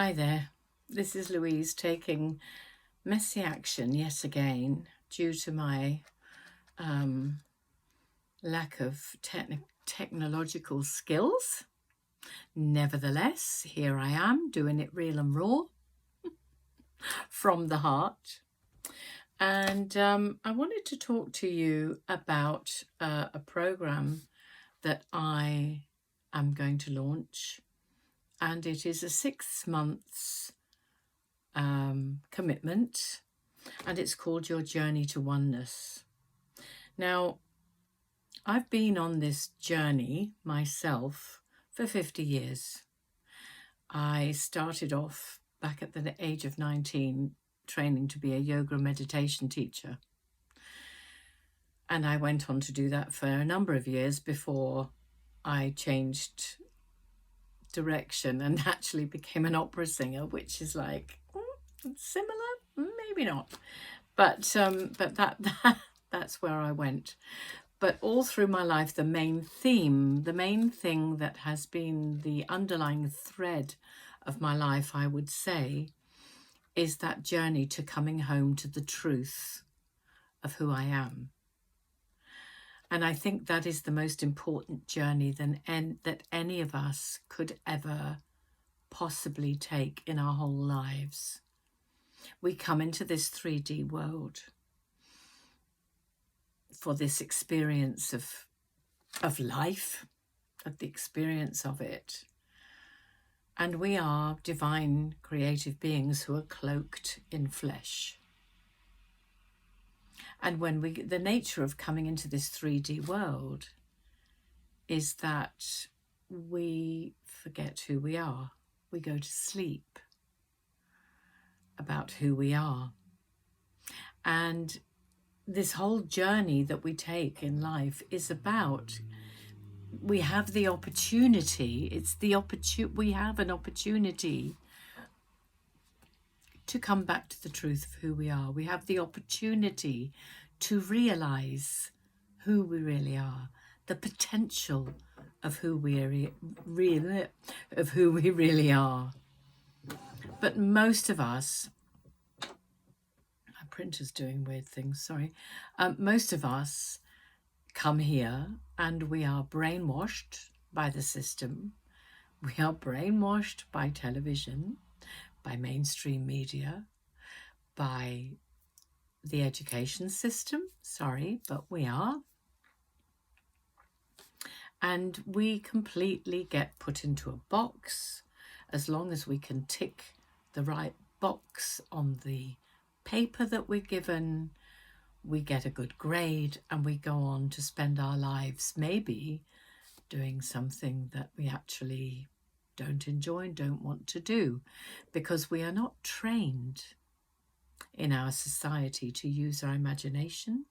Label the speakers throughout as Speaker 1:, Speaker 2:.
Speaker 1: Hi there, this is Louise taking messy action yet again due to my lack of technological skills. Nevertheless, here I am doing it real and raw from the heart. And I wanted to talk to you about a program that I am going to launch, and it is a 6 months commitment, and it's called Your Journey to Oneness. Now, I've been on this journey myself for 50 years. I started off back at the age of 19 training to be a yoga meditation teacher. And I went on to do that for a number of years before I changed direction and actually became an opera singer, which is like similar, maybe not, but that's where I went. But all through my life, the main thing that has been the underlying thread of my life, I would say, is that journey to coming home to the truth of who I am. And I think that is the most important journey that any of us could ever possibly take in our whole lives. We come into this 3D world for this experience of life, of the experience of it. And we are divine creative beings who are cloaked in flesh. And the nature of coming into this 3D world is that we forget who we are. We go to sleep about who we are. And this whole journey that we take in life is about, we have the opportunity, we have an opportunity to come back to the truth of who we are. We have the opportunity to realize who we really are, the potential of who we really are. But most of us, my printer's doing weird things, sorry. Most of us come here and we are brainwashed by the system. We are brainwashed by television, by mainstream media, by the education system. Sorry, but we are. And we completely get put into a box. As long as we can tick the right box on the paper that we're given, we get a good grade and we go on to spend our lives maybe doing something that we actually don't enjoy and don't want to do, because we are not trained in our society to use our imagination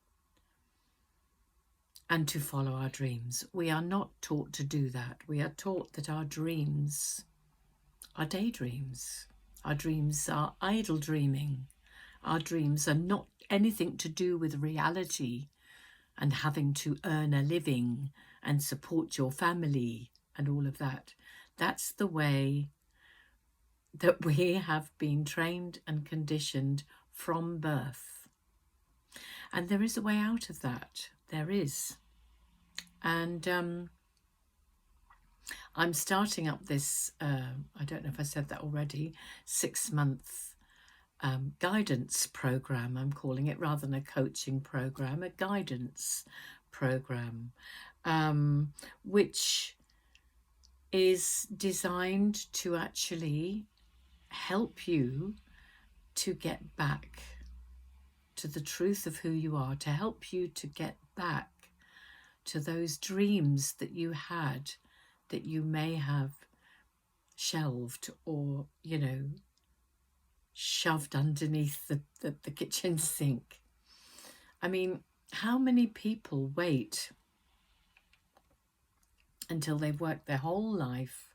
Speaker 1: and to follow our dreams. We are not taught to do that. We are taught that our dreams are daydreams. Our dreams are idle dreaming. Our dreams are not anything to do with reality and having to earn a living and support your family and all of that. That's the way that we have been trained and conditioned from birth. And there is a way out of that. There is. And I'm starting up this, I don't know if I said that already, 6-month guidance program. I'm calling it, rather than a coaching program, a guidance program, which is designed to actually help you to get back to the truth of who you are, to help you to get back to those dreams that you had, that you may have shelved or, shoved underneath the kitchen sink. I mean, how many people wait until they've worked their whole life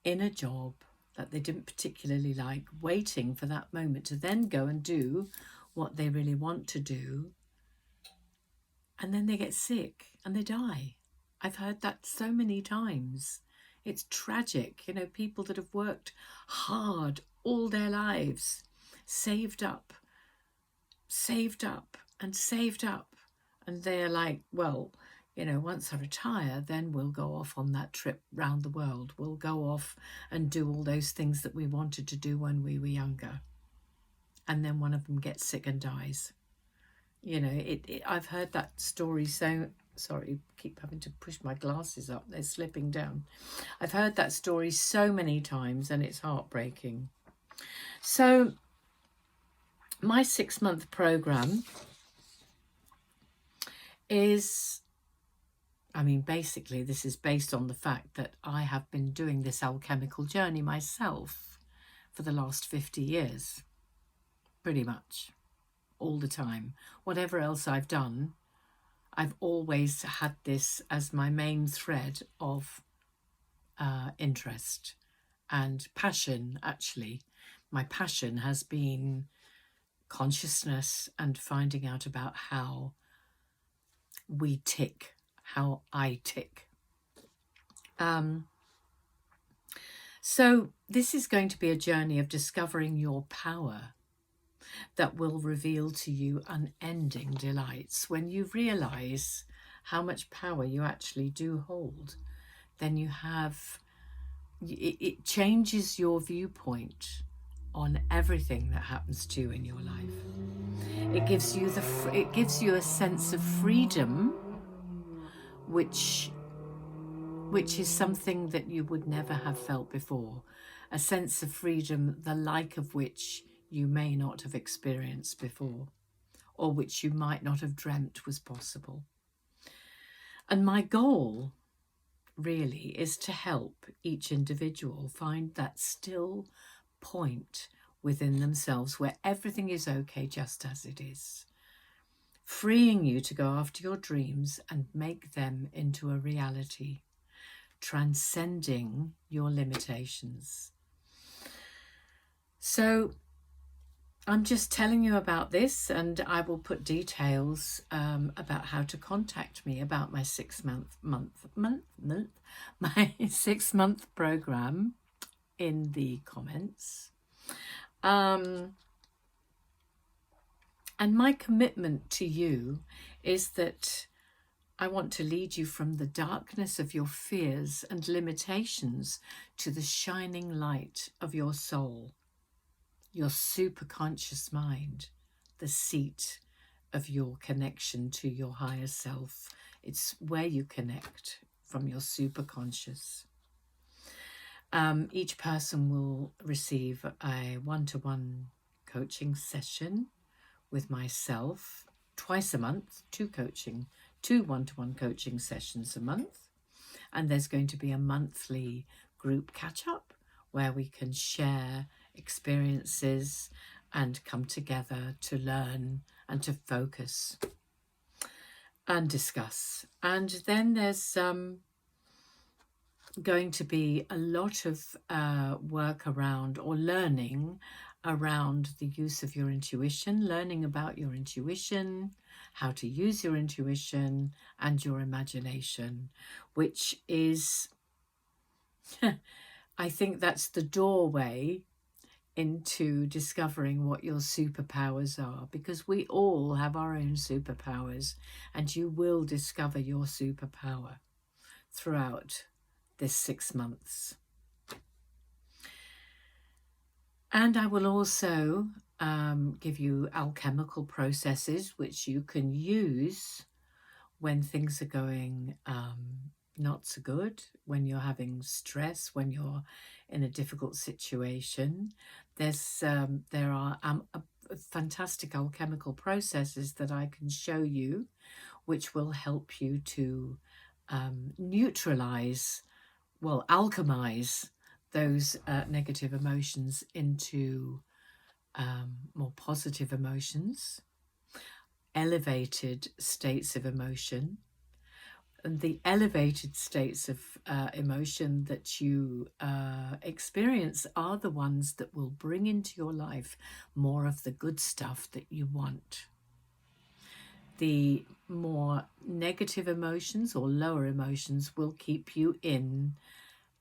Speaker 1: in a job that they didn't particularly like, waiting for that moment to then go and do what they really want to do, and then they get sick and they die. I've heard that so many times It's tragic, you know, people that have worked hard all their lives, saved up and saved up. And they're like, well, you know, once I retire, then we'll go off on that trip round the world. We'll go off and do all those things that we wanted to do when we were younger. And then one of them gets sick and dies. You know, I've heard that story so... Sorry, keep having to push my glasses up. They're slipping down. I've heard that story so many times and it's heartbreaking. So my 6-month program is... I mean, basically, this is based on the fact that I have been doing this alchemical journey myself for the last 50 years, pretty much, all the time. Whatever else I've done, I've always had this as my main thread of interest and passion, actually. My passion has been consciousness and finding out about how we tick, how I tick. So this is going to be a journey of discovering your power that will reveal to you unending delights. When you realize how much power you actually do hold, then you have, it changes your viewpoint on everything that happens to you in your life. It gives you a sense of freedom, which is something that you would never have felt before. A sense of freedom, the like of which you may not have experienced before, or which you might not have dreamt was possible. And my goal really is to help each individual find that still point within themselves where everything is okay just as it is, freeing you to go after your dreams and make them into a reality, transcending your limitations. So I'm just telling you about this, and I will put details about how to contact me about my 6-month program in the comments. And my commitment to you is that I want to lead you from the darkness of your fears and limitations to the shining light of your soul, your superconscious mind, the seat of your connection to your higher self. It's where you connect from your superconscious. Each person will receive a one-to-one coaching session with myself twice a month, two one-to-one coaching sessions a month. And there's going to be a monthly group catch-up where we can share experiences and come together to learn and to focus and discuss. And then there's going to be a lot of work around, or learning around, the use of your intuition, learning about your intuition, how to use your intuition and your imagination, which is, I think that's the doorway into discovering what your superpowers are, because we all have our own superpowers, and you will discover your superpower throughout this 6 months. And I will also give you alchemical processes which you can use when things are going not so good, when you're having stress, when you're in a difficult situation. There are fantastic alchemical processes that I can show you, which will help you to neutralize, well, alchemize those negative emotions into more positive emotions, elevated states of emotion. And the elevated states of emotion that you experience are the ones that will bring into your life more of the good stuff that you want. The more negative emotions or lower emotions will keep you in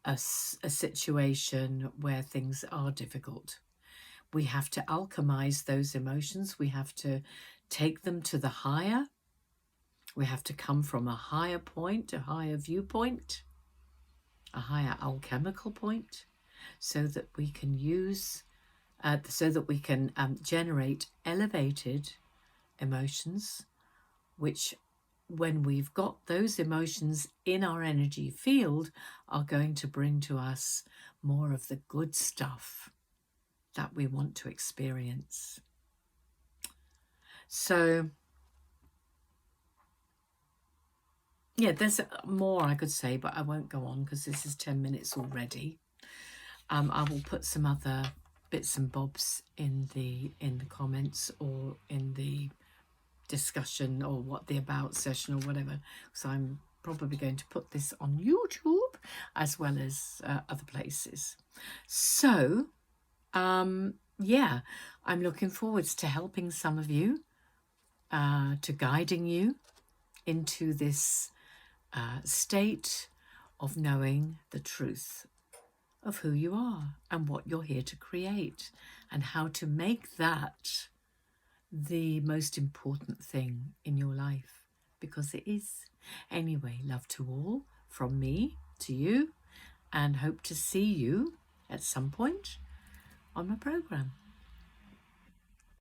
Speaker 1: a situation where things are difficult. We have to alchemize those emotions. We have to take them to the higher. We have to come from a higher point, a higher viewpoint, a higher alchemical point, so that we can use, generate elevated emotions, which, when we've got those emotions in our energy field, are going to bring to us more of the good stuff that we want to experience. So, yeah, there's more I could say, but I won't go on because this is 10 minutes already. I will put some other bits and bobs in the comments or in the discussion or what the about session or whatever, because I'm probably going to put this on YouTube as well as other places. So yeah, I'm looking forward to helping some of you, to guiding you into this state of knowing the truth of who you are and what you're here to create, and how to make that the most important thing in your life, because it is. Anyway, love to all from me to you, and hope to see you at some point on my program.